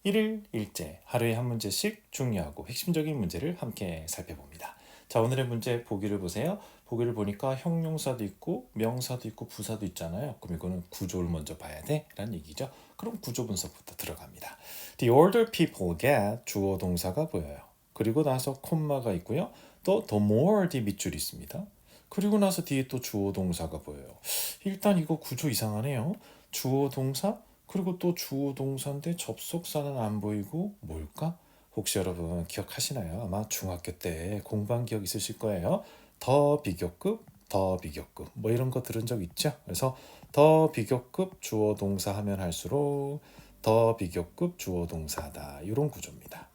일일 일제 하루에 한 문제씩 중요하고 핵심적인 문제를 함께 살펴봅니다. 자, 오늘의 문제 보기를 보세요. 보기를 보니까 형용사도 있고 명사도 있고 부사도 있잖아요. 그럼 이거는 구조를 먼저 봐야 돼 라는 얘기죠. 그럼 구조 분석부터 들어갑니다. The older people get 주어 동사가 보여요. 그리고 나서 콤마가 있고요. 또 the more 뒤 밑줄이 있습니다. 그리고 나서 뒤에 또 주어 동사가 보여요. 일단 이거 구조 이상하네요. 주어 동사 그리고 또 주어 동사인데 접속사는 안 보이고 뭘까? 혹시 여러분 기억하시나요? 아마 중학교 때 공부한 기억 있으실 거예요. 더 비교급, 더 비교급 뭐 이런 거 들은 적 있죠? 그래서 더 비교급 주어 동사 하면 할수록 더 비교급 주어 동사다 이런 구조입니다.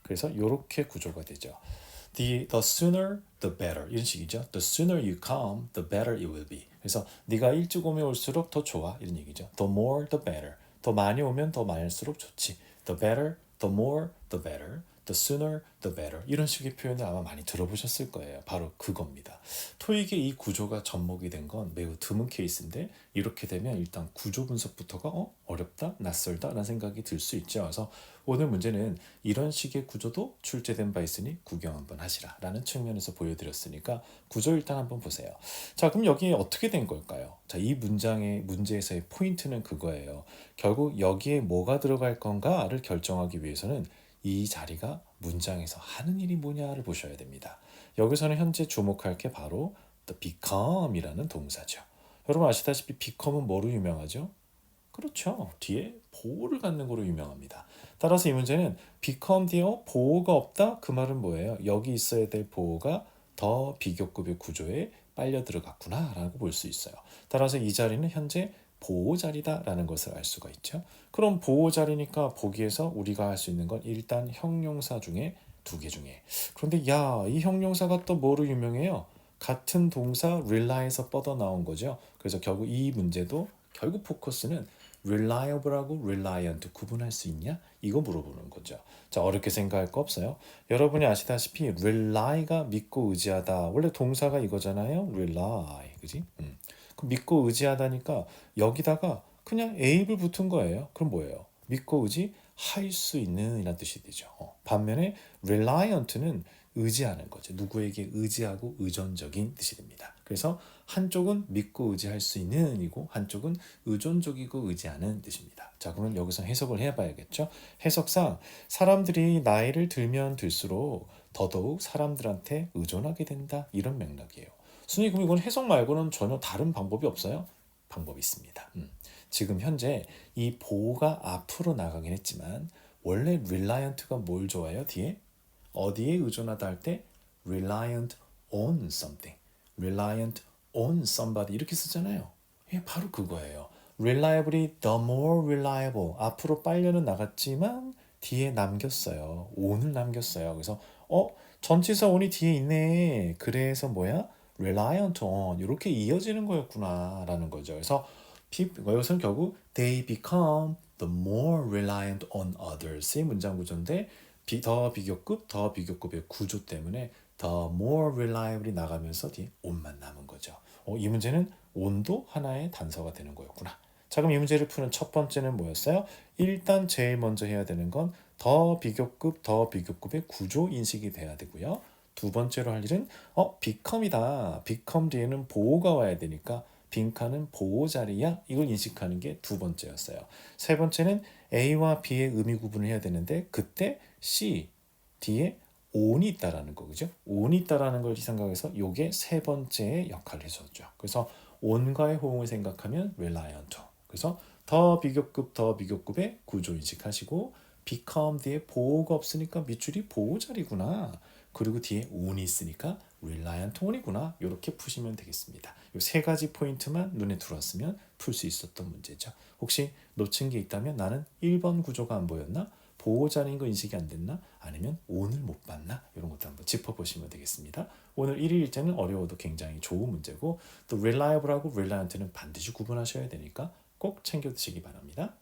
그래서 이렇게 구조가 되죠. The sooner the better 이런 식이죠. The sooner you come, the better it will be. 그래서 네가 일찍 오면 올수록 더 좋아 이런 얘기죠. The more the better. 더 많이 오면 더 많을수록 좋지. The better, the more, the better. The sooner, the better. 이런 식의 표현을 아마 많이 들어보셨을 거예요. 바로 그겁니다. 토익의 이 구조가 접목이 된 건 매우 드문 케이스인데 이렇게 되면 일단 구조 분석부터가 어렵다, 낯설다 라는 생각이 들 수 있죠. 그래서 오늘 문제는 이런 식의 구조도 출제된 바 있으니 구경 한번 하시라 라는 측면에서 보여드렸으니까 구조 일단 한번 보세요. 자, 그럼 여기에 어떻게 된 걸까요? 자, 이 문제에서의 포인트는 그거예요. 결국 여기에 뭐가 들어갈 건가를 결정하기 위해서는 이 자리가 문장에서 하는 일이 뭐냐를 보셔야 됩니다. 여기서는 현재 주목할 게 바로 the become이라는 동사죠. 여러분 아시다시피 become은 뭐로 유명하죠? 그렇죠. 뒤에 보호를 갖는 거로 유명합니다. 따라서 이 문제는 become 뒤에 보호가 없다? 그 말은 뭐예요? 여기 있어야 될 보호가 더 비교급의 구조에 빨려 들어갔구나 라고 볼 수 있어요. 따라서 이 자리는 현재 보호 자리다 라는 것을 알 수가 있죠. 그럼 보호 자리니까 보기에서 우리가 할 수 있는 건 일단 형용사 중에 두 개 중에. 그런데 야, 이 형용사가 또 뭐로 유명해요? 같은 동사 rely에서 뻗어 나온 거죠. 그래서 결국 이 문제도 결국 포커스는 reliable하고 reliant 구분할 수 있냐? 이거 물어보는 거죠. 자, 어렵게 생각할 거 없어요. 여러분이 아시다시피 rely가 믿고 의지하다. 원래 동사가 이거잖아요. rely. 그지? 그럼 믿고 의지하다니까 여기다가 그냥 able을 붙은 거예요. 그럼 뭐예요? 믿고 의지할 수 있는 이란 뜻이 되죠. 반면에 reliant는 의지하는 거죠. 누구에게 의지하고 의존적인 뜻이 됩니다. 그래서 한쪽은 믿고 의지할 수 있는 이고 한쪽은 의존적이고 의지하는 뜻입니다. 자, 그러면 여기서 해석을 해봐야겠죠. 해석상 사람들이 나이를 들면 들수록 더더욱 사람들한테 의존하게 된다. 이런 맥락이에요. 순위 그럼 이건 해석 말고는 전혀 다른 방법이 없어요? 방법이 있습니다. 지금 현재 이 보호가 앞으로 나가긴 했지만 원래 reliant가 뭘 좋아해요? 뒤에? 어디에 의존하다 할 때 reliant on something, reliant on somebody 이렇게 쓰잖아요. 예, 바로 그거예요. reliably the more reliable 앞으로 빨려는 나갔지만 뒤에 남겼어요. on을 남겼어요. 그래서 전치사 on이 뒤에 있네. 그래서 뭐야? reliant on 이렇게 이어지는 거였구나라는 거죠. 그래서 여기서는 결국 they become the more reliant on others의 문장 구조인데 더 비교급, 더 비교급의 구조 때문에 the more reliably 나가면서 뒤에 on만 남은 거죠. 이 문제는 on도 하나의 단서가 되는 거였구나. 자, 그럼 이 문제를 푸는 첫 번째는 뭐였어요? 일단 제일 먼저 해야 되는 건 더 비교급, 더 비교급의 구조 인식이 돼야 되고요. 두 번째로 할 일은 become이다. become 뒤에는 보호가 와야 되니까 빈칸은 보호 자리야. 이걸 인식하는 게 두 번째였어요. 세 번째는 A와 B의 의미 구분을 해야 되는데 그때 C 뒤에 on이 있다라는 거 그죠? on이 있다라는 걸 생각해서 요게 세 번째의 역할을 해줬죠. 그래서 on과의 호응을 생각하면 reliant. 그래서 더 비교급 더 비교급의 구조 인식하시고 become 뒤에 보호가 없으니까 밑줄이 보호 자리구나. 그리고 뒤에 on이 있으니까 reliant on이구나. 이렇게 푸시면 되겠습니다. 이 세 가지 포인트만 눈에 들어왔으면 풀 수 있었던 문제죠. 혹시 놓친 게 있다면 나는 1번 구조가 안 보였나? 보호자인 거 인식이 안 됐나? 아니면 on을 못 봤나? 이런 것도 한번 짚어보시면 되겠습니다. 오늘 1일 일제는 어려워도 굉장히 좋은 문제고 또 reliable하고 reliant는 반드시 구분하셔야 되니까 꼭 챙겨 드시기 바랍니다.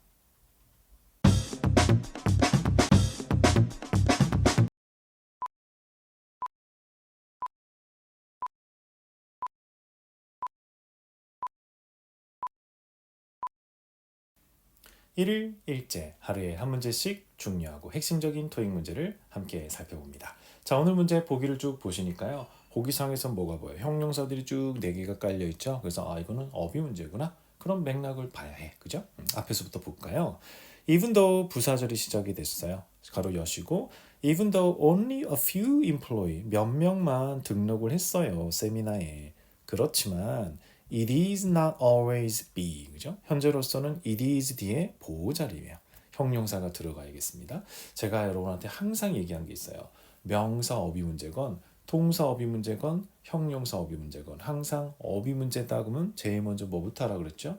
일일 일제 하루에 한 문제씩 중요하고 핵심적인 토익 문제를 함께 살펴봅니다. 자, 오늘 문제 보기를 쭉 보시니까요. 보기상에선 뭐가 보여요? 형용사들이 쭉 4개가 깔려 있죠. 그래서 이거는 어휘 문제구나. 그럼 맥락을 봐야 해. 그죠? 앞에서부터 볼까요? Even though 부사절이 시작이 됐어요. 가로 여시고 Even though only a few employee 몇 명만 등록을 했어요. 세미나에. 그렇지만 It is not always be. 그죠? 현재로서는 it is 뒤에 보호자리예요. 형용사가 들어가야겠습니다. 제가 여러분한테 항상 얘기한 게 있어요. 명사 어휘 문제건 동사 어휘 문제건 형용사 어휘 문제건 항상 어휘 문제다 그러면 제일 먼저 뭐부터 하라 그랬죠?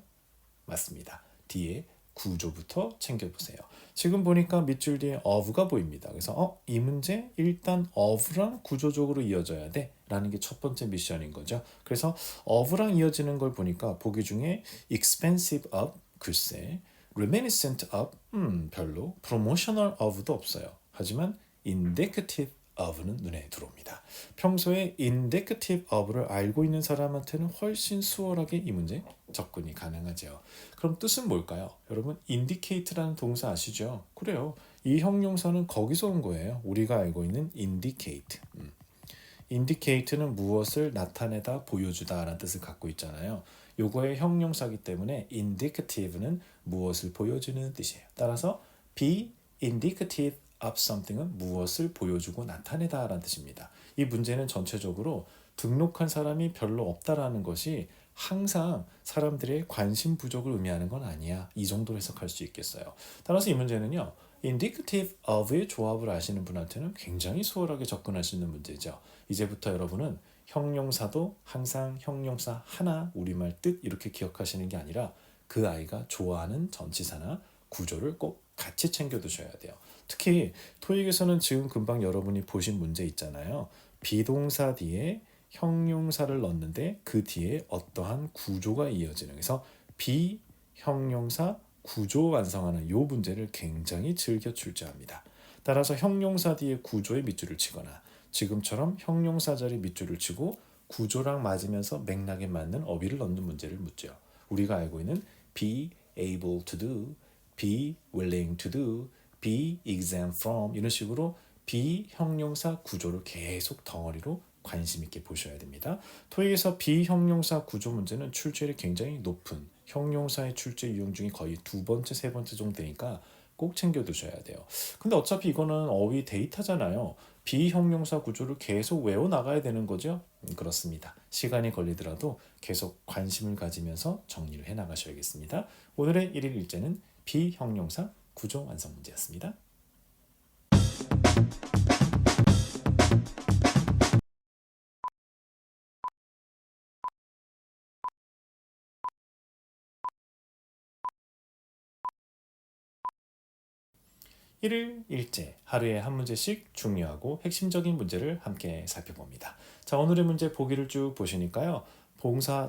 맞습니다. 뒤에 구조부터 챙겨보세요. 지금 보니까 밑줄 뒤에 of가 보입니다. 그래서 이 문제 일단 of랑 구조적으로 이어져야 돼 라는 게 첫 번째 미션인 거죠. 그래서 of랑 이어지는 걸 보니까 보기 중에 expensive of 글쎄, reminiscent of 별로, promotional of도 없어요. 하지만 indicative of는 눈에 들어옵니다. 평소에 indicative of를 알고 있는 사람한테는 훨씬 수월하게 이 문제 접근이 가능하죠. 그럼 뜻은 뭘까요? 여러분 indicate라는 동사 아시죠? 그래요. 이 형용사는 거기서 온 거예요. 우리가 알고 있는 indicate. indicate는 무엇을 나타내다 보여주다 라는 뜻을 갖고 있잖아요. 요거의 형용사기 때문에 indicative는 무엇을 보여주는 뜻이에요. 따라서 be indicative of something은 무엇을 보여주고 나타내다 라는 뜻입니다. 이 문제는 전체적으로 등록한 사람이 별로 없다라는 것이 항상 사람들의 관심 부족을 의미하는 건 아니야. 이 정도로 해석할 수 있겠어요. 따라서 이 문제는요. indicative of의 조합을 아시는 분한테는 굉장히 수월하게 접근할 수 있는 문제죠. 이제부터 여러분은 형용사도 항상 형용사 하나 우리말 뜻 이렇게 기억하시는 게 아니라 그 아이가 좋아하는 전치사나 구조를 꼭 같이 챙겨 두셔야 돼요. 특히 토익에서는 지금 금방 여러분이 보신 문제 있잖아요. 비동사 뒤에 형용사를 넣는데 그 뒤에 어떠한 구조가 이어지는 그래서 비형용사 구조 완성하는 이 문제를 굉장히 즐겨 출제합니다. 따라서 형용사 뒤에 구조에 밑줄을 치거나 지금처럼 형용사 자리 밑줄을 치고 구조랑 맞으면서 맥락에 맞는 어휘를 넣는 문제를 묻죠. 우리가 알고 있는 be able to do, be willing to do, be exempt from 이런 식으로 비형용사 구조를 계속 덩어리로 관심 있게 보셔야 됩니다. 토익에서 비형용사 구조 문제는 출제율이 굉장히 높은 형용사의 출제 유형 중에 거의 두 번째, 세 번째 정도 되니까 꼭 챙겨두셔야 돼요. 근데 어차피 이거는 어휘 데이터잖아요. 비형용사 구조를 계속 외워나가야 되는 거죠? 그렇습니다. 시간이 걸리더라도 계속 관심을 가지면서 정리를 해나가셔야겠습니다. 오늘의 1일 일제는 비형용사 구조 완성 문제였습니다. 일일 일제 하루에 한 문제씩 중요하고 핵심적인 문제를 함께 살펴봅니다. 자, 오늘의 문제 보기를 쭉 보시니까요.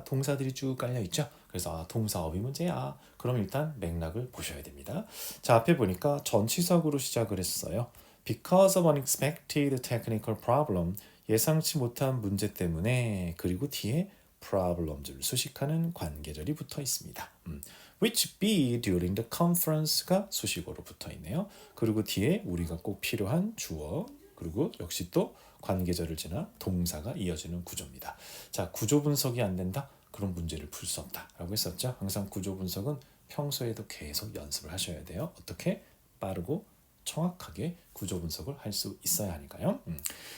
동사들이 쭉 깔려 있죠. 그래서 동사 어휘 문제야. 그럼 일단 맥락을 보셔야 됩니다. 자, 앞에 보니까 전치사구로 시작을 했어요. Because of unexpected technical problem 예상치 못한 문제 때문에 그리고 뒤에 problems를 수식하는 관계절이 붙어 있습니다. which be during the conference가 수식어로 붙어 있네요. 그리고 뒤에 우리가 꼭 필요한 주어 그리고 역시 또 관계절을 지나 동사가 이어지는 구조입니다. 자, 구조 분석이 안 된다? 그런 문제를 풀 수 없다 라고 했었죠. 항상 구조 분석은 평소에도 계속 연습을 하셔야 돼요. 어떻게? 빠르고 정확하게 구조 분석을 할 수 있어야 하니까요.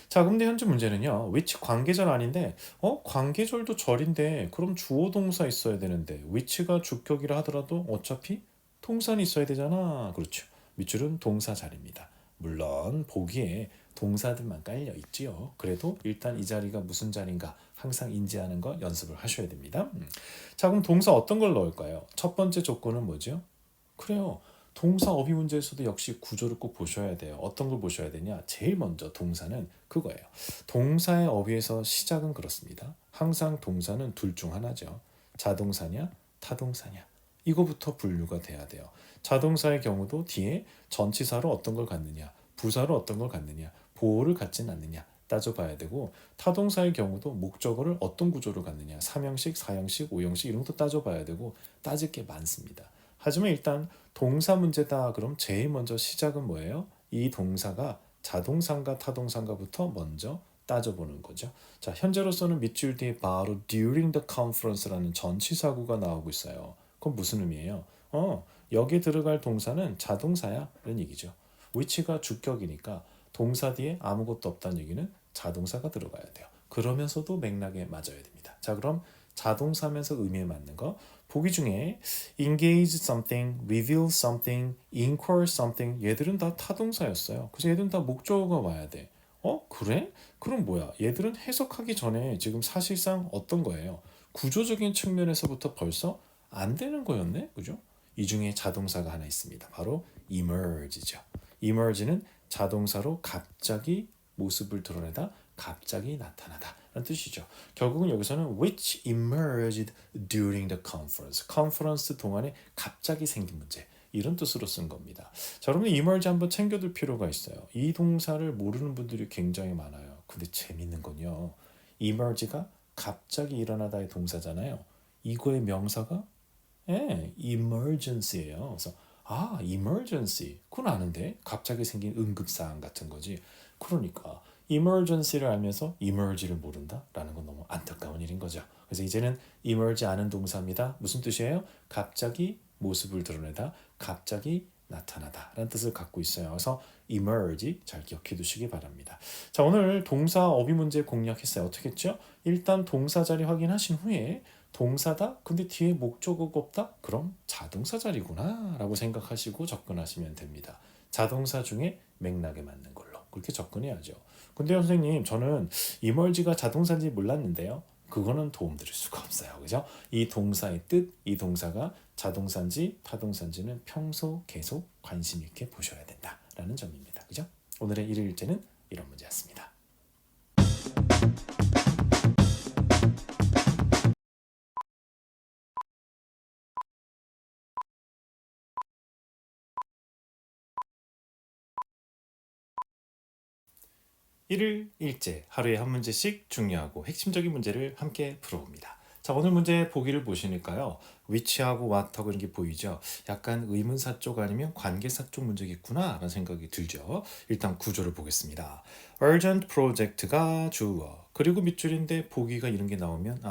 자, 근데 현재 문제는요. which 관계절 아닌데 관계절도 절인데 그럼 주어 동사 있어야 되는데 which가 주격이라 하더라도 어차피 동사는 있어야 되잖아. 그렇죠. 밑줄은 동사 자리입니다. 물론 보기에 동사들만 깔려 있지요. 그래도 일단 이 자리가 무슨 자리인가 항상 인지하는 거 연습을 하셔야 됩니다. 자, 그럼 동사 어떤 걸 넣을까요? 첫 번째 조건은 뭐죠? 그래요. 동사 어휘 문제에서도 역시 구조를 꼭 보셔야 돼요. 어떤 걸 보셔야 되냐? 제일 먼저 동사는 그거예요. 동사의 어휘에서 시작은 그렇습니다. 항상 동사는 둘 중 하나죠. 자동사냐, 타동사냐. 이거부터 분류가 돼야 돼요. 자동사의 경우도 뒤에 전치사로 어떤 걸 갖느냐, 부사로 어떤 걸 갖느냐, 보호를 갖진 않느냐 따져봐야 되고 타동사의 경우도 목적어를 어떤 구조로 갖느냐, 3형식, 4형식, 5형식 이런 것도 따져봐야 되고 따질 게 많습니다. 하지만 일단 동사 문제다. 그럼 제일 먼저 시작은 뭐예요? 이 동사가 자동사인가 타동사인가부터 먼저 따져보는 거죠. 자, 현재로서는 밑줄 뒤에 바로 during the conference라는 전치사구가 나오고 있어요. 그건 무슨 의미예요? 여기에 들어갈 동사는 자동사야 라는 얘기죠. which가 주격이니까 동사 뒤에 아무것도 없다는 얘기는 자동사가 들어가야 돼요. 그러면서도 맥락에 맞아야 됩니다. 자, 그럼 자동사면서 의미에 맞는 거 보기 중에 engage something, reveal something, inquire something 얘들은 다 타동사였어요. 그래서 얘들은 다 목적어가 와야 돼. 그래? 그럼 뭐야? 얘들은 해석하기 전에 지금 사실상 어떤 거예요? 구조적인 측면에서부터 벌써 안 되는 거였네? 그죠? 이 중에 자동사가 하나 있습니다. 바로 emerge죠. emerge는 자동사로 갑자기 모습을 드러내다, 갑자기 나타나다 라는 뜻이죠. 결국은 여기서는 which emerged during the conference. 컨퍼런스 동안에 갑자기 생긴 문제. 이런 뜻으로 쓴 겁니다. 자, 여러분 emerge 한번 챙겨둘 필요가 있어요. 이 동사를 모르는 분들이 굉장히 많아요. 근데 재밌는 건요. emerge가 갑자기 일어나다의 동사잖아요. 이거의 명사가 emergency예요. 그래서 emergency. 그건 아는데 갑자기 생긴 응급사안 같은 거지. 그러니까 emergency를 알면서 emerge를 모른다라는 건 너무 안타까운 일인 거죠. 그래서 이제는 emerge 아는 동사입니다. 무슨 뜻이에요? 갑자기 모습을 드러내다, 갑자기 나타나다 라는 뜻을 갖고 있어요. 그래서 emerge 잘 기억해 두시기 바랍니다. 자, 오늘 동사 어휘 문제 공략했어요. 어떻게 했죠? 일단 동사 자리 확인하신 후에 동사다? 근데 뒤에 목적어가 없다? 그럼 자동사 자리구나 라고 생각하시고 접근하시면 됩니다. 자동사 중에 맥락에 맞는 걸로 그렇게 접근해야죠. 근데 선생님 저는 emerge가 자동사인지 몰랐는데요. 그거는 도움 드릴 수가 없어요. 그죠? 이 동사의 뜻, 이 동사가 자동사인지 타동사인지는 평소 계속 관심 있게 보셔야 된다라는 점입니다. 그죠? 오늘의 일일 일제는 이런 문제였습니다. 일일 일제 하루에 한 문제씩 중요하고 핵심적인 문제를 함께 풀어봅니다. 자, 오늘 문제 보기를 보시니까요. which하고 what하고 이런 게 보이죠? 약간 의문사 쪽 아니면 관계사 쪽 문제겠구나 라는 생각이 들죠. 일단 구조를 보겠습니다. urgent project가 주어 그리고 밑줄인데 보기가 이런 게 나오면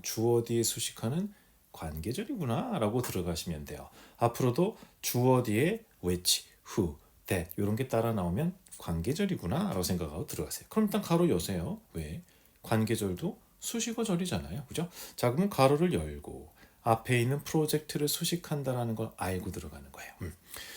주어 뒤에 수식하는 관계절이구나 라고 들어가시면 돼요. 앞으로도 주어 뒤에 which, who, that 이런 게 따라 나오면 관계절이구나 라고 생각하고 들어가세요. 그럼 일단 가로 여세요. 왜? 관계절도 수식어절이잖아요. 그죠? 자, 그러면 가로를 열고 앞에 있는 프로젝트를 수식한다라는 걸 알고 들어가는 거예요.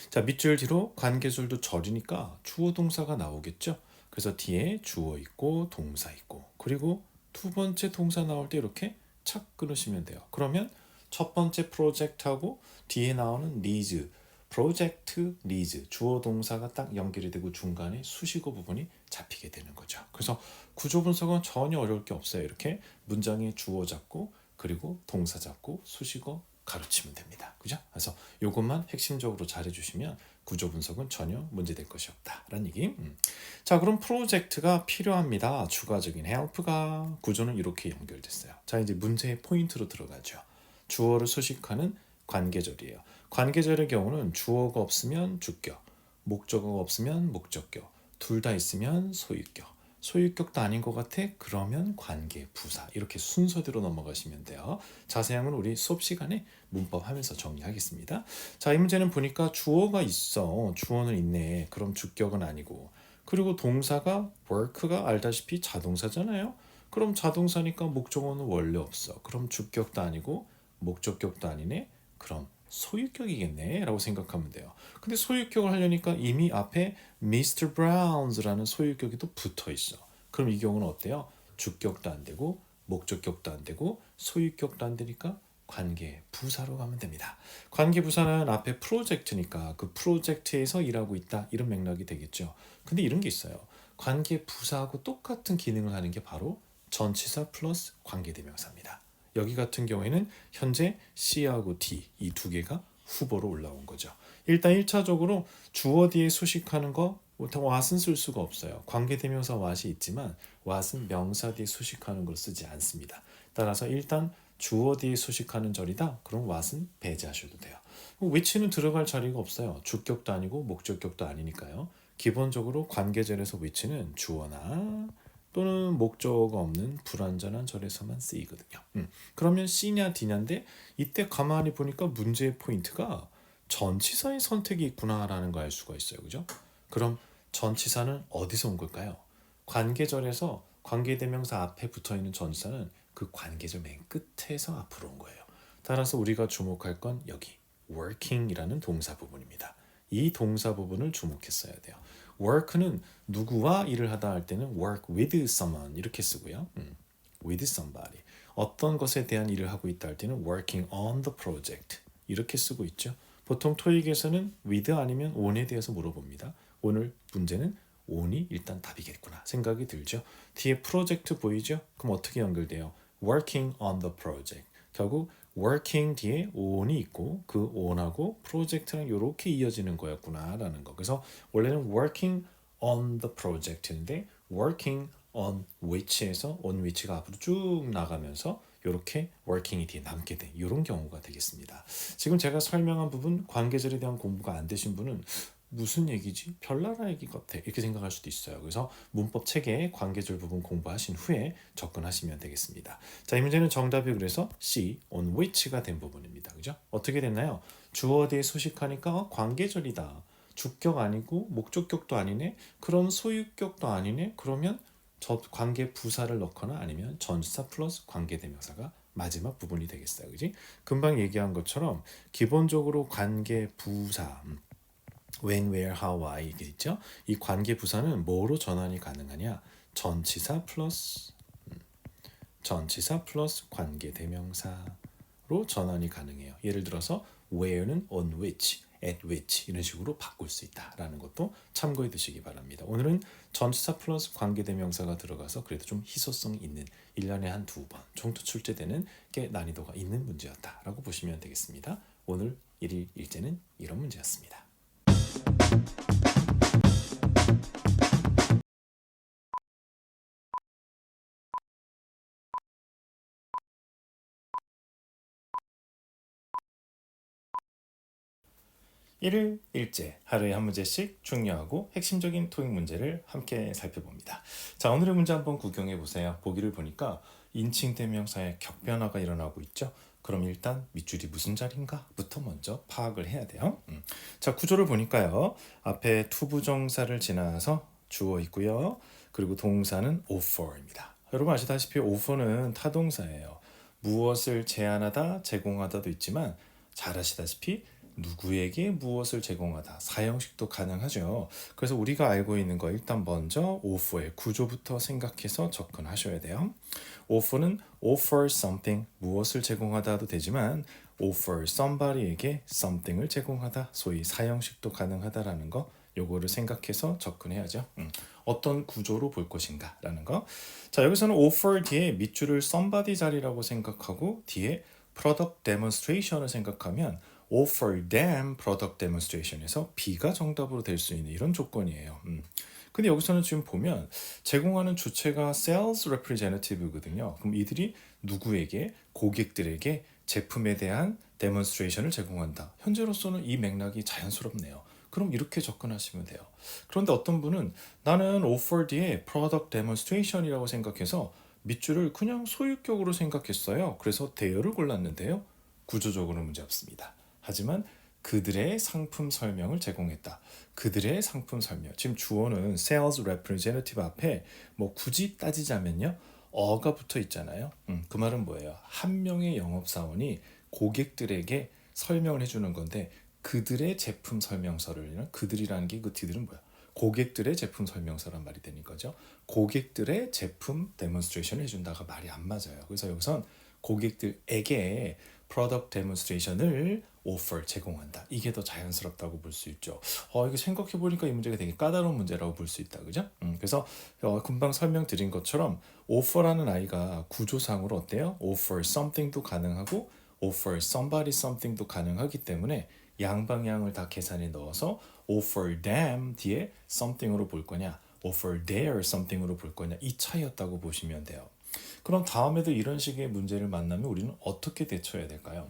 자, 밑줄 뒤로 관계절도 절이니까 주어 동사가 나오겠죠. 그래서 뒤에 주어 있고 동사 있고 그리고 두 번째 동사 나올 때 이렇게 착 끊으시면 돼요. 그러면 첫 번째 프로젝트하고 뒤에 나오는 needs 프로젝트 needs 주어 동사가 딱 연결이 되고 중간에 수식어 부분이 잡히게 되는 거죠. 그래서 구조 분석은 전혀 어려울 게 없어요. 이렇게 문장에 주어 잡고 그리고 동사 잡고 수식어 가르치면 됩니다. 그죠? 그래서 이것만 핵심적으로 잘해주시면 구조 분석은 전혀 문제될 것이 없다라는 얘기. 자, 그럼 프로젝트가 필요합니다. 추가적인 help가 구조는 이렇게 연결됐어요. 자, 이제 문제의 포인트로 들어가죠. 주어를 수식하는 관계절이에요. 관계절의 경우는 주어가 없으면 주격, 목적어가 없으면 목적격, 둘 다 있으면 소유격. 소유격도 아닌 것 같아? 그러면 관계, 부사 이렇게 순서대로 넘어가시면 돼요. 자세한 건 우리 수업 시간에 문법 하면서 정리하겠습니다. 자, 이 문제는 보니까 주어가 있어. 주어는 있네. 그럼 주격은 아니고. 그리고 동사가 work가 알다시피 자동사잖아요. 그럼 자동사니까 목적어는 원래 없어. 그럼 주격도 아니고 목적격도 아니네. 그럼 소유격이겠네 라고 생각하면 돼요. 근데 소유격을 하려니까 이미 앞에 Mr. Browns라는 소유격이 또 붙어 있어. 그럼 이 경우는 어때요? 주격도 안 되고 목적격도 안 되고 소유격도 안 되니까 관계 부사로 가면 됩니다. 관계 부사는 앞에 프로젝트니까 그 프로젝트에서 일하고 있다 이런 맥락이 되겠죠. 근데 이런 게 있어요. 관계 부사하고 똑같은 기능을 하는 게 바로 전치사 플러스 관계대명사입니다. 여기 같은 경우에는 현재 C하고 D 이 두 개가 후보로 올라온 거죠. 일단 1차적으로 주어 뒤에 수식하는 거 what은 쓸 수가 없어요. 관계대명사 what이 있지만 what은 명사 뒤에 수식하는 걸 쓰지 않습니다. 따라서 일단 주어 뒤에 수식하는 절이다. 그럼 what은 배제하셔도 돼요. which는 들어갈 자리가 없어요. 주격도 아니고 목적격도 아니니까요. 기본적으로 관계절에서 which는 주어나 또는 목적어가 없는 불완전한 절에서만 쓰이거든요. 그러면 C냐 D냐인데 이때 가만히 보니까 문제의 포인트가 전치사의 선택이 있구나라는 걸 알 수가 있어요. 그죠? 그럼 전치사는 어디서 온 걸까요? 관계절에서 관계대명사 앞에 붙어있는 전치사는 그 관계절 맨 끝에서 앞으로 온 거예요. 따라서 우리가 주목할 건 여기 working이라는 동사 부분입니다. 이 동사 부분을 주목했어야 돼요. work는 누구와 일을 하다 할 때는 work with someone 이렇게 쓰고요. with somebody. 어떤 것에 대한 일을 하고 있다 할 때는 working on the project 이렇게 쓰고 있죠. 보통 토익에서는 with 아니면 on에 대해서 물어봅니다. 오늘 문제는 on이 일단 답이겠구나 생각이 들죠. 뒤에 프로젝트 보이죠? 그럼 어떻게 연결돼요? working on the project. 결국 working 뒤에 on이 있고 그 on하고 프로젝트랑 이렇게 이어지는 거였구나라는 거. 그래서 원래는 working on the project인데 working on which에서 on which가 앞으로 쭉 나가면서 이렇게 working이 뒤에 남게 된 이런 경우가 되겠습니다. 지금 제가 설명한 부분 관계절에 대한 공부가 안 되신 분은 무슨 얘기지? 별나라 얘기 같아 이렇게 생각할 수도 있어요. 그래서 문법 체계의 관계절 부분 공부하신 후에 접근하시면 되겠습니다. 자, 이 문제는 정답이 그래서 C, on which가 된 부분입니다. 그죠? 어떻게 됐나요? 주어 뒤에 소식하니까 관계절이다. 주격 아니고 목적격도 아니네. 그럼 소유격도 아니네. 그러면 저 관계 부사를 넣거나 아니면 전치사 플러스 관계대명사가 마지막 부분이 되겠어요. 그지? 금방 얘기한 것처럼 기본적으로 관계 부사 when, where, how, why 이게 있죠. 이 관계 부사는 뭐로 전환이 가능하냐? 전치사 플러스 관계 대명사로 전환이 가능해요. 예를 들어서 where는 on which, at which 이런 식으로 바꿀 수 있다라는 것도 참고해 두시기 바랍니다. 오늘은 전치사 플러스 관계 대명사가 들어가서 그래도 좀 희소성 있는 1년에 한 2번 정도 출제되는 게 난이도가 있는 문제였다라고 보시면 되겠습니다. 오늘 1일 일제는 이런 문제였습니다. 일일 일제 하루에 한 문제씩 중요하고 핵심적인 토익 문제를 함께 살펴봅니다. 자, 오늘의 문제 한번 구경해 보세요. 보기를 보니까 인칭 대명사의 격변화가 일어나고 있죠. 그럼 일단 밑줄이 무슨 자리인가부터 먼저 파악을 해야 돼요. 자, 구조를 보니까요. 앞에 투부정사를 지나서 주어 있고요. 그리고 동사는 offer입니다. 여러분 아시다시피 offer는 타동사예요. 무엇을 제안하다, 제공하다도 있지만 잘 아시다시피 누구에게 무엇을 제공하다 사형식도 가능하죠. 그래서 우리가 알고 있는 거 일단 먼저 offer의 구조부터 생각해서 접근하셔야 돼요. offer는 offer something 무엇을 제공하다도 되지만 offer somebody에게 something을 제공하다 소위 사형식도 가능하다라는 거 요거를 생각해서 접근해야죠. 어떤 구조로 볼 것인가 라는 거. 자, 여기서는 offer 뒤에 밑줄을 somebody 자리라고 생각하고 뒤에 product demonstration을 생각하면 offer them product demonstration에서 B가 정답으로 될 수 있는 이런 조건이에요. 근데 여기서는 지금 보면 제공하는 주체가 sales representative거든요. 그럼 이들이 누구에게 고객들에게 제품에 대한 데몬스트레이션을 제공한다. 현재로서는 이 맥락이 자연스럽네요. 그럼 이렇게 접근하시면 돼요. 그런데 어떤 분은 나는 offer 뒤에 product demonstration이라고 생각해서 밑줄을 그냥 소유격으로 생각했어요. 그래서 대여를 골랐는데요. 구조적으로 문제 없습니다. 하지만 그들의 상품 설명을 제공했다. 그들의 상품 설명. 지금 주어는 sales representative 앞에 뭐 굳이 따지자면요. 어가 붙어 있잖아요. 그 말은 뭐예요? 한 명의 영업사원이 고객들에게 설명을 해주는 건데 그들의 제품 설명서를 그들이라는 게 그 뒤들은 뭐야? 고객들의 제품 설명서란 말이 되는 거죠. 고객들의 제품 데몬스트레이션을 해준다가 말이 안 맞아요. 그래서 여기선 고객들에게 프로덕트 데몬스트레이션을 offer 제공한다. 이게 더 자연스럽다고 볼 수 있죠. 이거 생각해 보니까 이 문제가 되게 까다로운 문제라고 볼 수 있다, 그죠? 그래서 금방 설명드린 것처럼 offer라는 아이가 구조상으로 어때요? offer something도 가능하고 offer somebody something도 가능하기 때문에 양방향을 다 계산에 넣어서 offer them 뒤에 something으로 볼 거냐, offer their something으로 볼 거냐 이 차이였다고 보시면 돼요. 그럼 다음에도 이런 식의 문제를 만나면 우리는 어떻게 대처해야 될까요?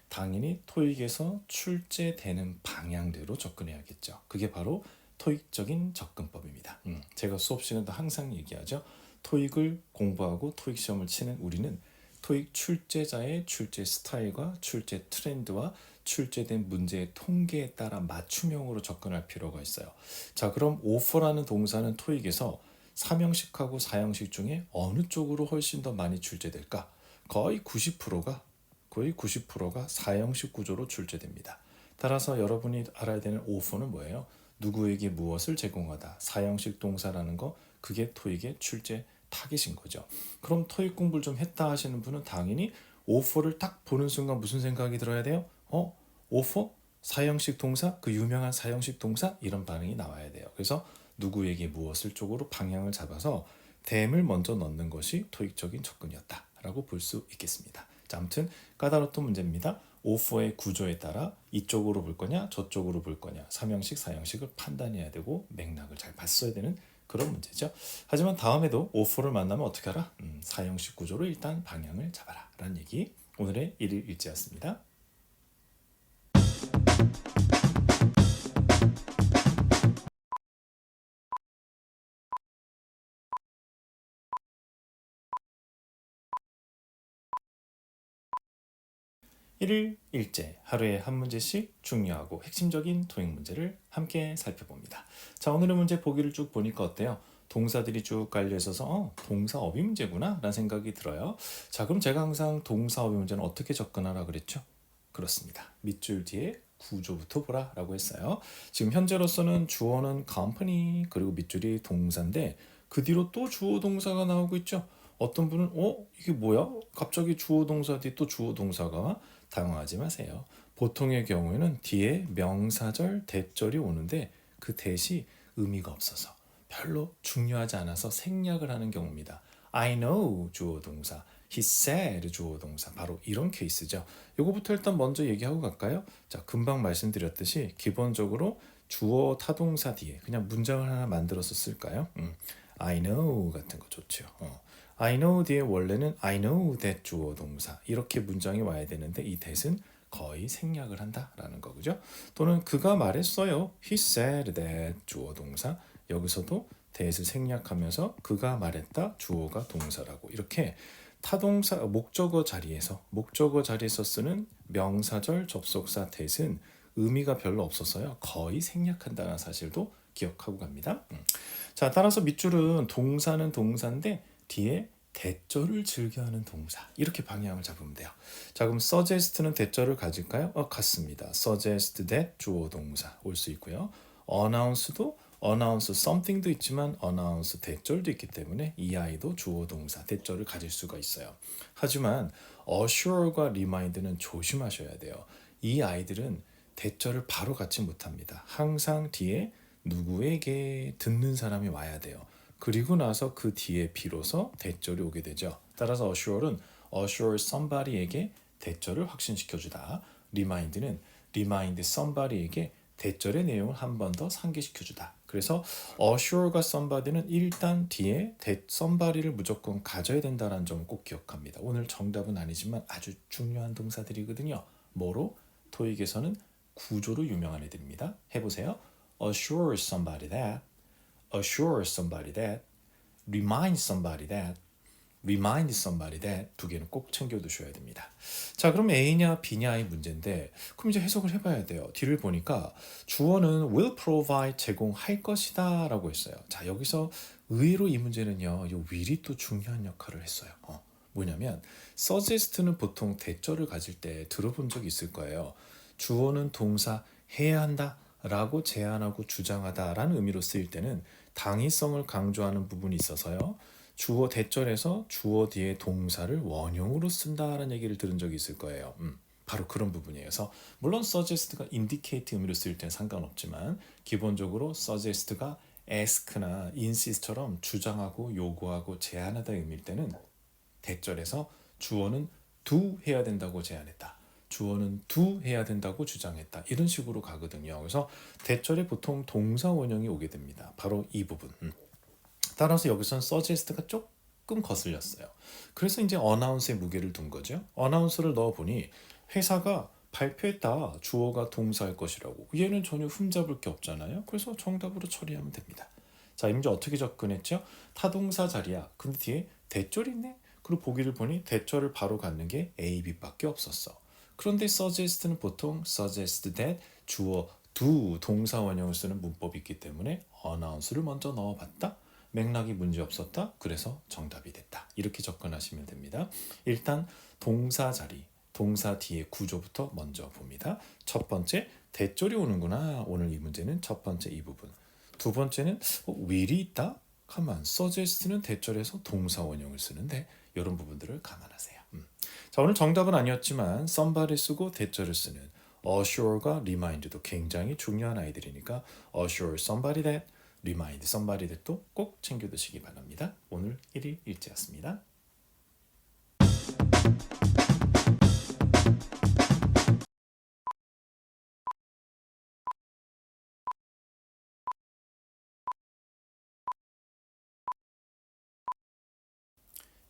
당연히 토익에서 출제되는 방향대로 접근해야겠죠. 그게 바로 토익적인 접근법입니다. 제가 수업 시간도 항상 얘기하죠. 토익을 공부하고 토익 시험을 치는 우리는 토익 출제자의 출제 스타일과 출제 트렌드와 출제된 문제의 통계에 따라 맞춤형으로 접근할 필요가 있어요. 자, 그럼 offer라는 동사는 토익에서 3형식하고 4형식 중에 어느 쪽으로 훨씬 더 많이 출제될까? 거의 90%가 4형식 구조로 출제됩니다. 따라서 여러분이 알아야 되는 offer는 뭐예요? 누구에게 무엇을 제공하다. 4형식 동사라는 거, 그게 토익의 출제 타깃인 거죠. 그럼 토익 공부를 좀 했다 하시는 분은 당연히 offer를 딱 보는 순간 무슨 생각이 들어야 돼요? offer? 4형식 동사? 그 유명한 4형식 동사? 이런 반응이 나와야 돼요. 그래서 누구에게 무엇을 쪽으로 방향을 잡아서 댐을 먼저 넣는 것이 토익적인 접근이었다라고 볼 수 있겠습니다. 자, 아무튼 까다로운 문제입니다. 오퍼의 구조에 따라 이쪽으로 볼 거냐 저쪽으로 볼 거냐 3형식 4형식을 판단해야 되고 맥락을 잘 봤어야 되는 그런 문제죠. 하지만 다음에도 오퍼를 만나면 어떻게 하라? 4형식 구조로 일단 방향을 잡아라 라는 얘기. 오늘의 1일 일지였습니다. 일일 일제 하루에 한 문제씩 중요하고 핵심적인 토익 문제를 함께 살펴봅니다. 자, 오늘의 문제 보기를 쭉 보니까 어때요? 동사들이 쭉 깔려 있어서 동사 어휘 문제구나 라는 생각이 들어요. 자, 그럼 제가 항상 동사 어휘 문제는 어떻게 접근하라 그랬죠? 그렇습니다. 밑줄 뒤에 구조부터 보라 라고 했어요. 지금 현재로서는 주어는 company 그리고 밑줄이 동사인데 그 뒤로 또 주어 동사가 나오고 있죠. 어떤 분은 이게 뭐야? 갑자기 주어 동사 뒤에 또 주어 동사가. 당황하지 마세요. 보통의 경우에는 뒤에 명사절 대절이 오는데 그 대시 의미가 없어서 별로 중요하지 않아서 생략을 하는 경우입니다. I know 주어 동사, he said 주어 동사, 바로 이런 케이스죠. 이거부터 일단 먼저 얘기하고 갈까요? 자, 금방 말씀드렸듯이 기본적으로 주어 타동사 뒤에 그냥 문장을 하나 만들어서 쓸까요? I know 같은 거 좋죠. I know 뒤에 원래는 I know that 주어 동사 이렇게 문장이 와야 되는데 이 that은 거의 생략을 한다라는 거죠. 또는 그가 말했어요. He said that 주어 동사 여기서도 that을 생략하면서 그가 말했다 주어가 동사라고 이렇게 타동사 목적어 자리에서 쓰는 명사절 접속사 that은 의미가 별로 없어서요. 거의 생략한다는 사실도 기억하고 갑니다. 자, 따라서 밑줄은 동사는 동사인데 뒤에 대절을 즐겨하는 동사 이렇게 방향을 잡으면 돼요. 자, 그럼 suggest는 대절을 가질까요? 같습니다. suggest that 주어 동사 올 수 있고요. announce도 announce something도 있지만 announce 대절도 있기 때문에 이 아이도 주어 동사 대절을 가질 수가 있어요. 하지만 assure과 remind는 조심하셔야 돼요. 이 아이들은 대절을 바로 갖지 못합니다. 항상 뒤에 누구에게 듣는 사람이 와야 돼요. 그리고 나서 그 뒤에 비로소 대절이 오게 되죠. 따라서 assure는 assure somebody에게 대절을 확신시켜주다. remind는 remind somebody에게 대절의 내용을 한 번 더 상기시켜주다. 그래서 assure가 somebody는 일단 뒤에 somebody를 무조건 가져야 된다는 점을 꼭 기억합니다. 오늘 정답은 아니지만 아주 중요한 동사들이거든요. 뭐로? 토익에서는 구조로 유명한 애들입니다. 해보세요. assure somebody that, assure somebody that, remind somebody that, remind somebody that 두 개는 꼭 챙겨 두셔야 됩니다. 자, 그럼 A냐 B냐의 문제인데 그럼 이제 해석을 해봐야 돼요. 뒤를 보니까 주어는 will provide 제공할 것이다 라고 했어요. 자, 여기서 의외로 이 문제는요. 이 will이 또 중요한 역할을 했어요. 뭐냐면 suggest는 보통 대절을 가질 때 들어본 적 있을 거예요. 주어는 동사 해야 한다 라고 제안하고 주장하다라는 의미로 쓰일 때는 당위성을 강조하는 부분이 있어서요. 주어 대절에서 주어 뒤에 동사를 원형으로 쓴다라는 얘기를 들은 적이 있을 거예요. 바로 그런 부분이에요. 그래서 물론 suggest가 indicate 의미로 쓰일 때는 상관없지만 기본적으로 suggest가 ask나 insist처럼 주장하고 요구하고 제안하다 의미일 때는 대절에서 주어는 do 해야 된다고 제안했다. 주어는 do 해야 된다고 주장했다. 이런 식으로 가거든요. 그래서 대절에 보통 동사 원형이 오게 됩니다. 바로 이 부분. 따라서 여기서는 suggest가 조금 거슬렸어요. 그래서 이제 announce에 무게를 둔 거죠. announce를 넣어보니 회사가 발표했다. 주어가 동사일 것이라고. 얘는 전혀 흠잡을 게 없잖아요. 그래서 정답으로 처리하면 됩니다. 자, 이 문제 어떻게 접근했죠? 타동사 자리야. 근데 뒤에 대절 있네. 그리고 보기를 보니 대절을 바로 갖는 게 A, B밖에 없었어. 그런데 suggest는 보통 suggest that 주어 do 동사 원형을 쓰는 문법이 있기 때문에 announce를 먼저 넣어봤다. 맥락이 문제 없었다. 그래서 정답이 됐다. 이렇게 접근하시면 됩니다. 일단 동사 자리, 동사 뒤에 구조부터 먼저 봅니다. 첫 번째, 대절이 오는구나. 오늘 이 문제는 첫 번째 이 부분. 두 번째는 will이 있다? 가만, suggest는 대절에서 동사 원형을 쓰는데 이런 부분들을 감안하세요. 자, 오늘 정답은 아니었지만 somebody 쓰고 대절을 쓰는 assure과 remind도 굉장히 중요한 아이들이니까 assure somebody that, remind somebody that도 꼭 챙겨두시기 바랍니다. 오늘 1일 일제였습니다.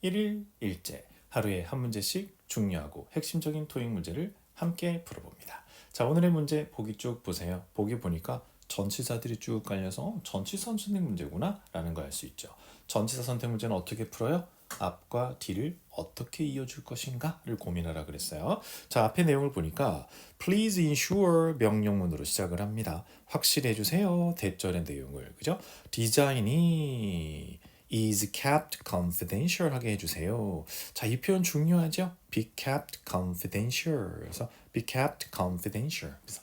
1일 일제 하루에 한 문제씩 중요하고 핵심적인 토익 문제를 함께 풀어봅니다. 자, 오늘의 문제 보기 쭉 보세요. 보기 보니까 전치사들이 쭉 깔려서 전치사 선택 문제구나 라는 걸 알 수 있죠. 전치사 선택 문제는 어떻게 풀어요? 앞과 뒤를 어떻게 이어줄 것인가를 고민하라 그랬어요. 자, 앞에 내용을 보니까 please ensure 명령문으로 시작을 합니다. 확실히 해주세요. 대절의 내용을. 그죠? 디자인이 is kept confidential 하게 해주세요. 자, 이 표현 중요하죠? be kept confidential. 그래서 be kept confidential. 그래서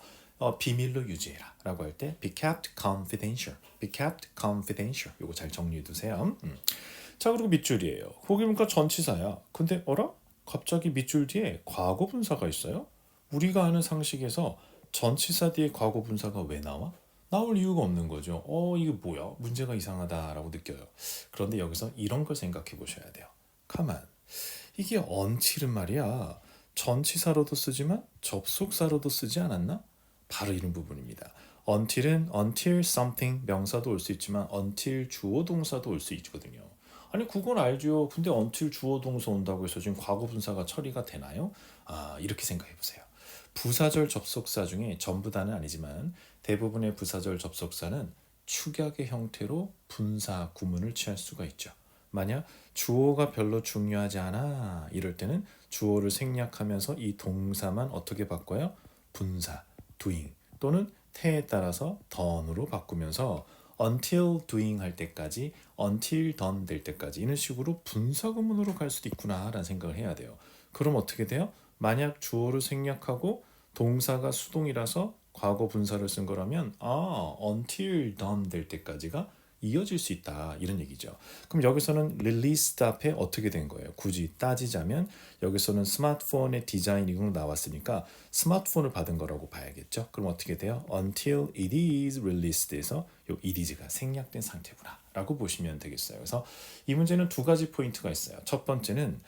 비밀로 유지해라 라고 할 때 be kept confidential. be kept confidential. 요거 잘 정리해 두세요. 자, 그리고 밑줄이에요. 거기 보니까 전치사야. 근데 어라? 갑자기 밑줄 뒤에 과거 분사가 있어요? 우리가 아는 상식에서 전치사 뒤에 과거 분사가 왜 나와? 나올 이유가 없는 거죠. 이게 뭐야? 문제가 이상하다라고 느껴요. 그런데 여기서 이런 걸 생각해 보셔야 돼요. 가만. 이게 until은 말이야. 전치사로도 쓰지만 접속사로도 쓰지 않았나? 바로 이런 부분입니다. until은 until something 명사도 올 수 있지만 until 주어 동사도 올 수 있거든요. 아니 그건 알죠. 근데 until 주어 동사 온다고 해서 지금 과거 분사가 처리가 되나요? 이렇게 생각해 보세요. 부사절 접속사 중에 전부 다는 아니지만 대부분의 부사절 접속사는 축약의 형태로 분사 구문을 취할 수가 있죠. 만약 주어가 별로 중요하지 않아 이럴 때는 주어를 생략하면서 이 동사만 어떻게 바꿔요? 분사, doing 또는 태에 따라서 done으로 바꾸면서 until doing 할 때까지, until done 될 때까지 이런 식으로 분사 구문으로 갈 수도 있구나라는 생각을 해야 돼요. 그럼 어떻게 돼요? 만약 주어를 생략하고 동사가 수동이라서 과거 분사를 쓴 거라면 until done 될 때까지가 이어질 수 있다 이런 얘기죠. 그럼 여기서는 released 앞에 어떻게 된 거예요? 굳이 따지자면 여기서는 스마트폰의 디자인이고 나왔으니까 스마트폰을 받은 거라고 봐야겠죠. 그럼 어떻게 돼요? until it is released에서 요 it is가 생략된 상태구나 라고 보시면 되겠어요. 그래서 이 문제는 두 가지 포인트가 있어요. 첫 번째는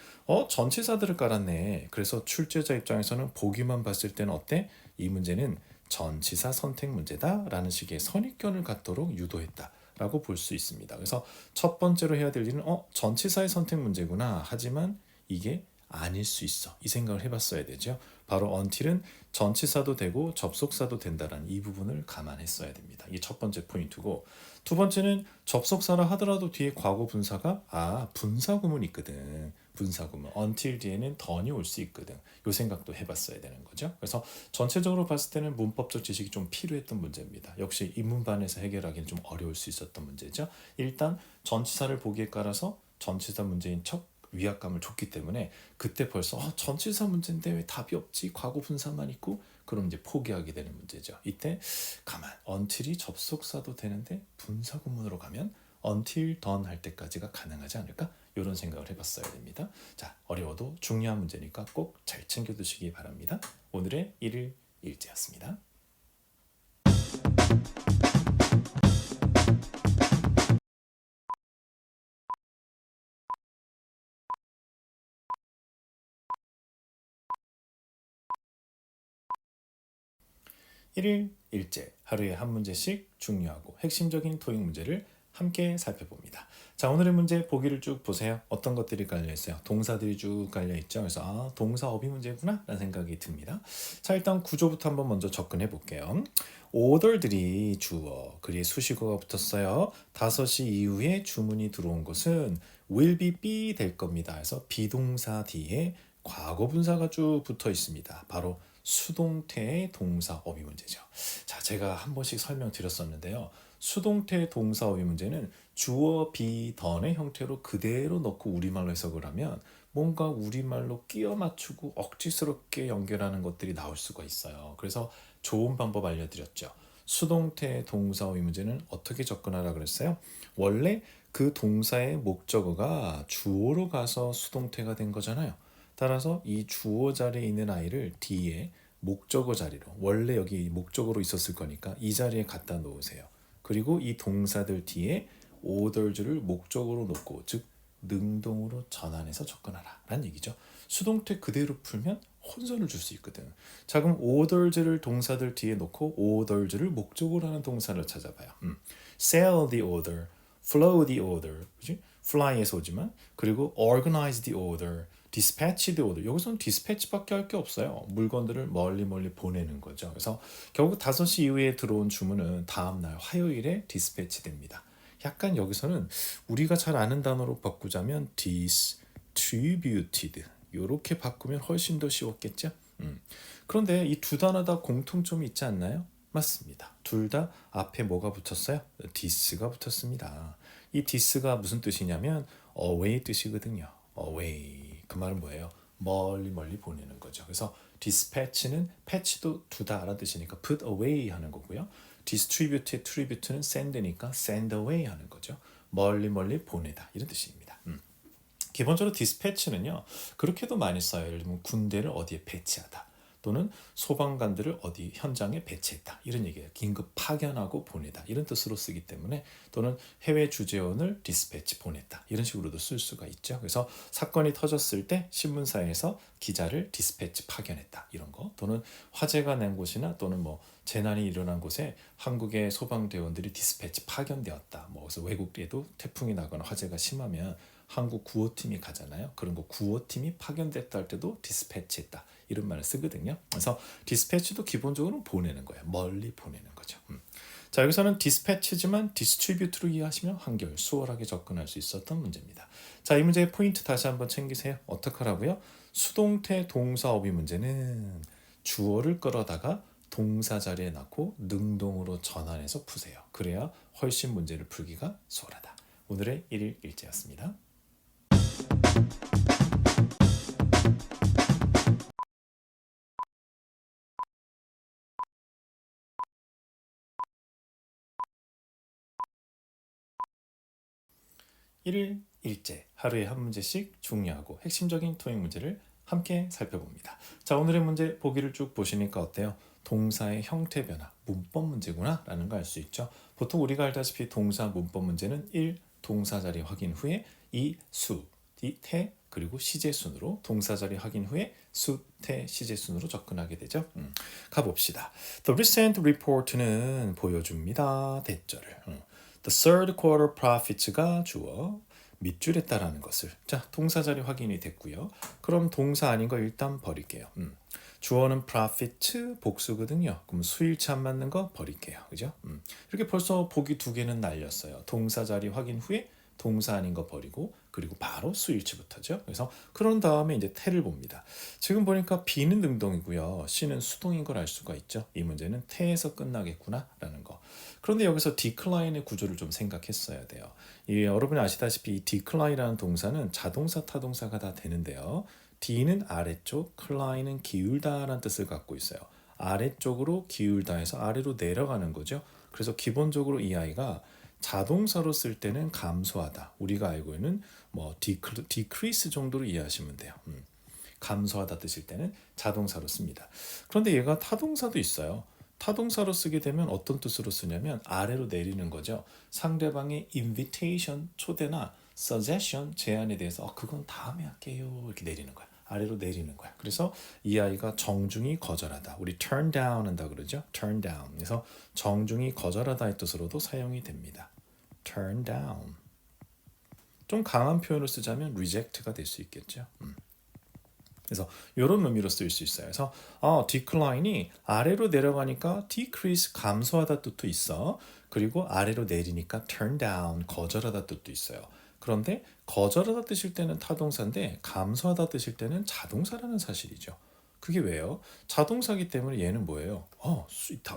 전치사들을 깔았네. 그래서 출제자 입장에서는 보기만 봤을 때는 어때? 이 문제는 전치사 선택 문제다라는 식의 선입견을 갖도록 유도했다. 라고 볼 수 있습니다. 그래서 첫 번째로 해야 될 일은 전치사의 선택 문제구나. 하지만 이게 아닐 수 있어. 이 생각을 해봤어야 되죠. 바로 until은 전치사도 되고 접속사도 된다는 이 부분을 감안했어야 됩니다. 이게 첫 번째 포인트고 두 번째는 접속사라 하더라도 뒤에 과거 분사가 분사 구문이 있거든. 분사 구문 until 뒤에는 done이 올 수 있거든. 요 생각도 해봤어야 되는 거죠. 그래서 전체적으로 봤을 때는 문법적 지식이 좀 필요했던 문제입니다. 역시 인문반에서 해결하기는 좀 어려울 수 있었던 문제죠. 일단 전치사를 보기에 깔아서 전치사 문제인 척 위압감을 줬기 때문에 그때 벌써 전치사 문제인데 왜 답이 없지? 과거 분사만 있고 그럼 이제 포기하게 되는 문제죠. 이때 가만 until이 접속사도 되는데 분사 구문으로 가면 until done 할 때까지가 가능하지 않을까? 이런 생각을 해봤어야 됩니다. 자, 어려워도 중요한 문제니까 꼭 잘 챙겨두시기 바랍니다. 오늘의 1일 일제였습니다. 1일 일제 하루에 한 문제씩 중요하고 핵심적인 토익 문제를 함께 살펴봅니다. 자, 오늘의 문제 보기를 쭉 보세요. 어떤 것들이 깔려 있어요? 동사들이 쭉 깔려 있죠. 그래서 동사 어휘 문제구나 라는 생각이 듭니다. 자, 일단 구조부터 한번 먼저 접근해 볼게요. order들이 주어, 그리고 수식어가 붙었어요. 5시 이후에 주문이 들어온 것은 will be 될 겁니다. 그래서 비동사 뒤에 과거 분사가 쭉 붙어 있습니다. 바로 수동태의 동사 어휘 문제죠. 자, 제가 한 번씩 설명드렸었는데요. 수동태 동사 어휘 문제는 주어 be done의 형태로 그대로 넣고 우리말로 해석을 하면 뭔가 우리말로 끼워 맞추고 억지스럽게 연결하는 것들이 나올 수가 있어요. 그래서 좋은 방법 알려드렸죠. 수동태 동사 어휘 문제는 어떻게 접근하라 그랬어요? 원래 그 동사의 목적어가 주어로 가서 수동태가 된 거잖아요. 따라서 이 주어 자리에 있는 아이를 뒤에 목적어 자리로, 원래 여기 목적어로 있었을 거니까 이 자리에 갖다 놓으세요. 그리고 이 동사들 뒤에 orders를 목적어로 놓고, 즉 능동으로 전환해서 접근하라 라는 얘기죠. 수동태 그대로 풀면 혼선을 줄 수 있거든. 자, 그럼 orders를 동사들 뒤에 놓고 orders를 목적어로 하는 동사를 찾아봐요. sell the order, flow the order, 그치? fly에서 오지만, 그리고 organize the order, dispatch the order. 여기서는 dispatch밖에 할 게 없어요. 물건들을 멀리 보내는 거죠. 그래서 결국 5시 이후에 들어온 주문은 다음날 화요일에 dispatch 됩니다. 약간 여기서는 우리가 잘 아는 단어로 바꾸자면 distributed 이렇게 바꾸면 훨씬 더 쉬웠겠죠? 그런데 이 두 단어 다 공통점이 있지 않나요? 맞습니다. 둘 다 앞에 뭐가 붙었어요? this가 붙었습니다. 이 this가 무슨 뜻이냐면 away 뜻이거든요. away. 그 말은 뭐예요? 멀리 보내는 거죠. 그래서 dispatch는 patch도 두다 알아듣으니까 put away 하는 거고요. distribute, tribute는 send니까 send away 하는 거죠. 멀리 보내다 이런 뜻입니다. 기본적으로 dispatch는요 그렇게도 많이 써요. 예를 들면 군대를 어디에 배치하다, 또는 소방관들을 어디 현장에 배치했다 이런 얘기예요. 긴급 파견하고 보내다 이런 뜻으로 쓰기 때문에, 또는 해외 주재원을 디스패치 보냈다 이런 식으로도 쓸 수가 있죠. 그래서 사건이 터졌을 때 신문사에서 기자를 디스패치 파견했다 이런 거, 또는 화재가 난 곳이나 또는 뭐 재난이 일어난 곳에 한국의 소방대원들이 디스패치 파견되었다. 뭐 그래서 외국에도 태풍이 나거나 화재가 심하면 한국 구호팀이 가잖아요. 그런 거 구호팀이 파견됐다 할 때도 디스패치했다 이런 말을 쓰거든요. 그래서 디스패치도 기본적으로 보내는 거예요. 멀리 보내는 거죠. 자, 여기서는 디스패치지만 디스트리뷰트로 이해하시면 한결 수월하게 접근할 수 있었던 문제입니다. 자, 이 문제의 포인트 다시 한번 챙기세요. 어떻게 하라고요? 수동태 동사 어휘 문제는 주어를 끌어다가 동사 자리에 넣고 능동으로 전환해서 푸세요. 그래야 훨씬 문제를 풀기가 수월하다. 오늘의 1일 일제였습니다. 일일 일제, 하루에 한 문제씩 중요하고 핵심적인 토익 문제를 함께 살펴봅니다. 자, 오늘의 문제 보기를 쭉 보시니까 어때요? 동사의 형태 변화, 문법 문제구나 라는 걸 알 수 있죠. 보통 우리가 알다시피 동사 문법 문제는 1. 동사 자리 확인 후에 2. 수, 2. 태, 그리고 시제 순으로 동사 자리 확인 후에 수, 태, 시제 순으로 접근하게 되죠. 가봅시다. The recent report는 보여줍니다. 대절을. The third quarter profits가 주어, 밑줄에 따라하는 것을. 자, 동사 자리 확인이 됐고요. 그럼 동사 아닌 거 일단 버릴게요. 주어는 profit 복수거든요. 그럼 수일치 안 맞는 거 버릴게요. 그죠? 이렇게 벌써 보기 2개는 날렸어요. 동사 자리 확인 후에 동사 아닌 거 버리고, 그리고 바로 수일치부터죠. 그래서 그런 다음에 이제 태를 봅니다. 지금 보니까 B는 능동이고요. C는 수동인 걸 알 수가 있죠. 이 문제는 태에서 끝나겠구나 라는 거. 그런데 여기서 decline의 구조를 좀 생각했어야 돼요. 여러분이 아시다시피 이 decline이라는 동사는 자동사, 타동사가 다 되는데요. D는 아래쪽, cline은 기울다라는 뜻을 갖고 있어요. 아래쪽으로 기울다해서 아래로 내려가는 거죠. 그래서 기본적으로 이 아이가 자동사로 쓸 때는 감소하다. 우리가 알고 있는 뭐 decrease 정도로 이해하시면 돼요. 감소하다 뜻일 때는 자동사로 씁니다. 그런데 얘가 타동사도 있어요. 타동사로 쓰게 되면 어떤 뜻으로 쓰냐면 아래로 내리는 거죠. 상대방의 invitation, 초대나 suggestion, 제안에 대해서 그건 다음에 할게요 이렇게 내리는 거야. 아래로 내리는 거야. 그래서 이 아이가 정중히 거절하다. 우리 turn down 한다 그러죠. turn down. 그래서 정중히 거절하다의 뜻으로도 사용이 됩니다. turn down. 좀 강한 표현을 쓰자면 reject가 될 수 있겠죠. 그래서 이런 의미로 쓰일 수 있어요. 그래서 decline이 아래로 내려가니까 decrease 감소하다 뜻도 있어. 그리고 아래로 내리니까 turn down 거절하다 뜻도 있어요. 그런데 거절하다 뜻일 때는 타동사인데 감소하다 뜻일 때는 자동사라는 사실이죠. 그게 왜요? 자동사기 때문에 얘는 뭐예요?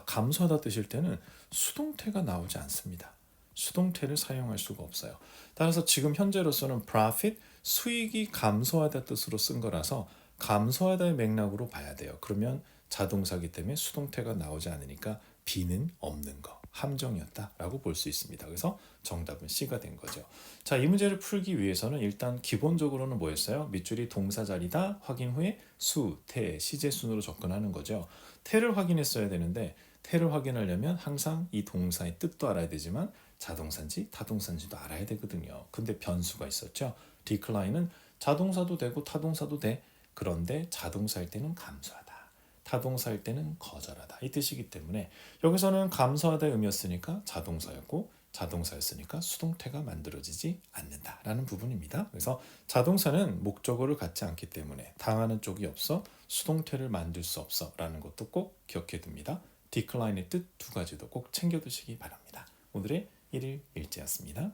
감소하다 뜻일 때는 수동태가 나오지 않습니다. 수동태를 사용할 수가 없어요. 따라서 지금 현재로서는 profit, 수익이 감소하다 뜻으로 쓴 거라서 감소하다의 맥락으로 봐야 돼요. 그러면 자동사기 때문에 수동태가 나오지 않으니까 B는 없는 거, 함정이었다라고 볼 수 있습니다. 그래서 정답은 C가 된 거죠. 자, 이 문제를 풀기 위해서는 일단 기본적으로는 뭐였어요? 밑줄이 동사 자리다 확인 후에 수, 태, 시제 순으로 접근하는 거죠. 태를 확인했어야 되는데 태를 확인하려면 항상 이 동사의 뜻도 알아야 되지만 자동사인지 타동사인지도 알아야 되거든요. 근데 변수가 있었죠. decline은 자동사도 되고 타동사도 돼. 그런데 자동사일 때는 감소하다. 타동사일 때는 거절하다. 이 뜻이기 때문에 여기서는 감소하다의 의미였으니까 자동사였고 자동사였으니까 수동태가 만들어지지 않는다라는 부분입니다. 그래서 자동사는 목적어를 갖지 않기 때문에 당하는 쪽이 없어 수동태를 만들 수 없어 라는 것도 꼭 기억해 둡니다. decline의 뜻 두 가지도 꼭 챙겨두시기 바랍니다. 오늘의 1일 일제였습니다.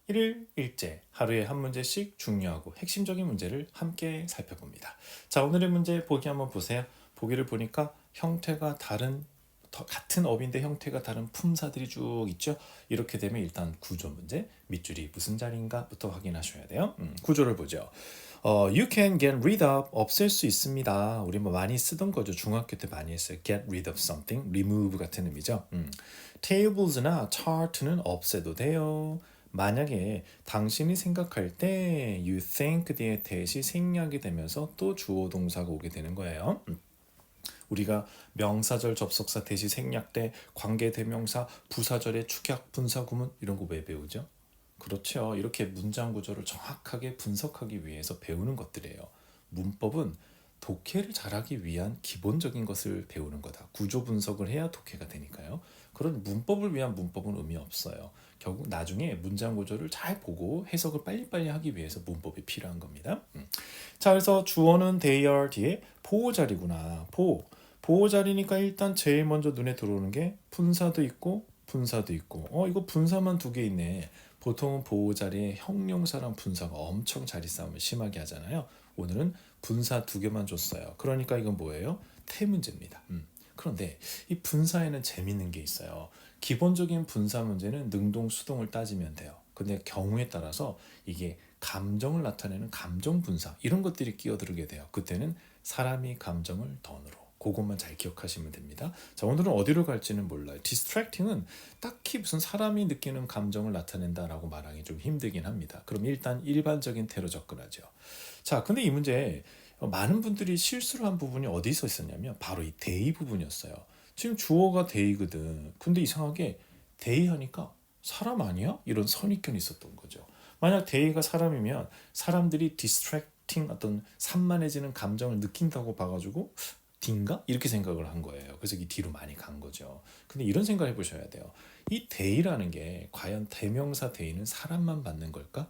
일일 일제 하루에 한 문제씩 중요하고 핵심적인 문제를 함께 살펴봅니다. 자, 오늘의 문제 보기 한번 보세요. 보기를 보니까 형태가 다른 같은 업인데 형태가 다른 품사들이 쭉 있죠. 이렇게 되면 일단 구조 문제, 밑줄이 무슨 자리인가부터 확인하셔야 돼요. 구조를 보죠. You can get rid of 없앨 수 있습니다. 우리 뭐 많이 쓰던 거죠. 중학교 때 많이 했어요. Get rid of something, remove 같은 의미죠. Tables나 chart는 없애도 돼요. 만약에 당신이 생각할 때 you think 뒤에 대시 생략이 되면서 또 주어 동사가 오게 되는 거예요. 우리가 명사절 접속사 대시 생략 때 관계대명사 부사절의 축약 분사 구문 이런 거 왜 배우죠? 그렇죠. 이렇게 문장 구조를 정확하게 분석하기 위해서 배우는 것들이에요. 문법은 독해를 잘하기 위한 기본적인 것을 배우는 거다. 구조 분석을 해야 독해가 되니까요. 그런 문법을 위한 문법은 의미 없어요. 결국 나중에 문장 구조를 잘 보고 해석을 빨리빨리 하기 위해서 문법이 필요한 겁니다. 자, 그래서 주어는 they are 뒤에 보호자리구나. 보호자리니까 일단 제일 먼저 눈에 들어오는 게 분사도 있고 분사도 있고 이거 분사만 두 개 있네. 보통은 보호자리에 형용사랑 분사가 엄청 자리 싸움을 심하게 하잖아요. 오늘은 분사 두 개만 줬어요. 그러니까 이건 뭐예요? 태 문제입니다. 그런데 이 분사에는 재밌는 게 있어요. 기본적인 분사 문제는 능동, 수동을 따지면 돼요. 근데 경우에 따라서 이게 감정을 나타내는 감정 분사 이런 것들이 끼어들게 돼요. 그때는 사람이 감정을 던으로 그것만 잘 기억하시면 됩니다. 자, 오늘은 어디로 갈지는 몰라요. distracting은 딱히 무슨 사람이 느끼는 감정을 나타낸다라고 말하기 좀 힘들긴 합니다. 그럼 일단 일반적인 태로 접근하죠. 자, 근데 이 문제 많은 분들이 실수를 한 부분이 어디서 있었냐면 바로 이 they 부분이었어요. 지금 주어가 they거든. 근데 이상하게 they 하니까 사람 아니야? 이런 선입견이 있었던 거죠. 만약 they가 사람이면 사람들이 distracting 어떤 산만해지는 감정을 느낀다고 봐가지고 D인가? 이렇게 생각을 한 거예요. 그래서 이 뒤로 많이 간 거죠. 근데 이런 생각을 해보셔야 돼요. 이 they라는 게 과연 대명사 they는 사람만 받는 걸까?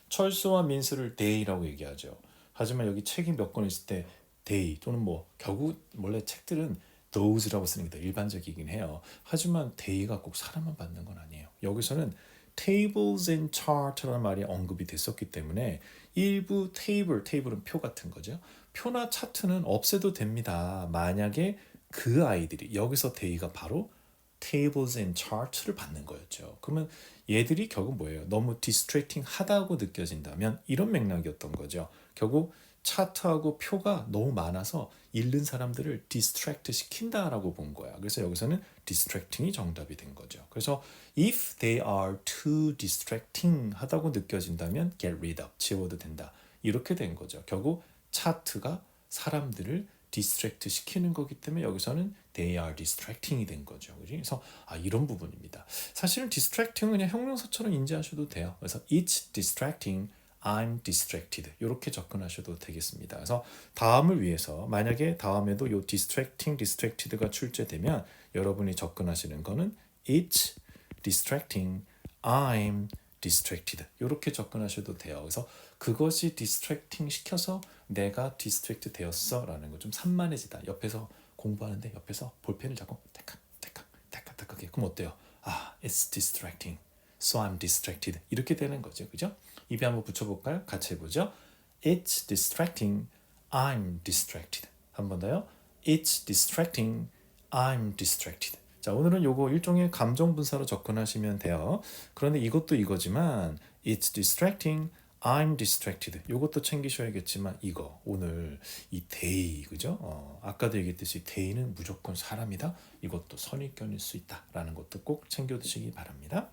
철수와 민수를 they라고 얘기하죠. 하지만 여기 책이 몇 권 있을 때 they 또는 뭐 결국 원래 책들은 those라고 쓰는 게 더 일반적이긴 해요. 하지만 they가 꼭 사람만 받는 건 아니에요. 여기서는 tables and chart라는 말이 언급이 됐었기 때문에 일부 table은 표 같은 거죠. 표나 차트는 없애도 됩니다. 만약에 그 아이들이 여기서 they가 바로 tables and chart를 받는 거였죠. 그러면 얘들이 결국 뭐예요? 너무 distracting 하다고 느껴진다면 이런 맥락이었던 거죠. 결국 차트하고 표가 너무 많아서 읽는 사람들을 distract 시킨다라고 본 거야. 그래서 여기서는 distracting이 정답이 된 거죠. 그래서 if they are too distracting 하다고 느껴진다면 get rid of, 지워도 된다. 이렇게 된 거죠. 결국 차트가 사람들을 distract 시키는 거기 때문에 여기서는 they are distracting이 된 거죠. 그지? 그래서 이런 부분입니다. 사실은 distracting은 그냥 형용사처럼 인지하셔도 돼요. 그래서 it's distracting, I'm distracted 이렇게 접근하셔도 되겠습니다. 그래서 다음을 위해서 만약에 다음에도 요 distracting, distracted가 출제되면 여러분이 접근하시는 거는 it's distracting, I'm distracted 이렇게 접근하셔도 돼요. 그래서 그것이 distracting 시켜서 내가 distract 되었어 라는 거 좀 산만해지다. 옆에서 공부하는데 옆에서 볼펜을 잡고 택탁 그럼 어때요? It's distracting. So I'm distracted. 이렇게 되는 거죠. 그죠? 입에 한번 붙여볼까요? 같이 해보죠. It's distracting. I'm distracted. 한 번 더요. It's distracting. I'm distracted. 자, 오늘은 요거 일종의 감정 분사로 접근하시면 돼요. 그런데 이것도 이거지만 It's distracting. I'm distracted. 요것도 챙기셔야겠지만 이거 오늘 이 they 그죠? 아까도 얘기했듯이 they는 무조건 사람이다. 이것도 선입견일 수 있다라는 것도 꼭 챙겨 두시기 바랍니다.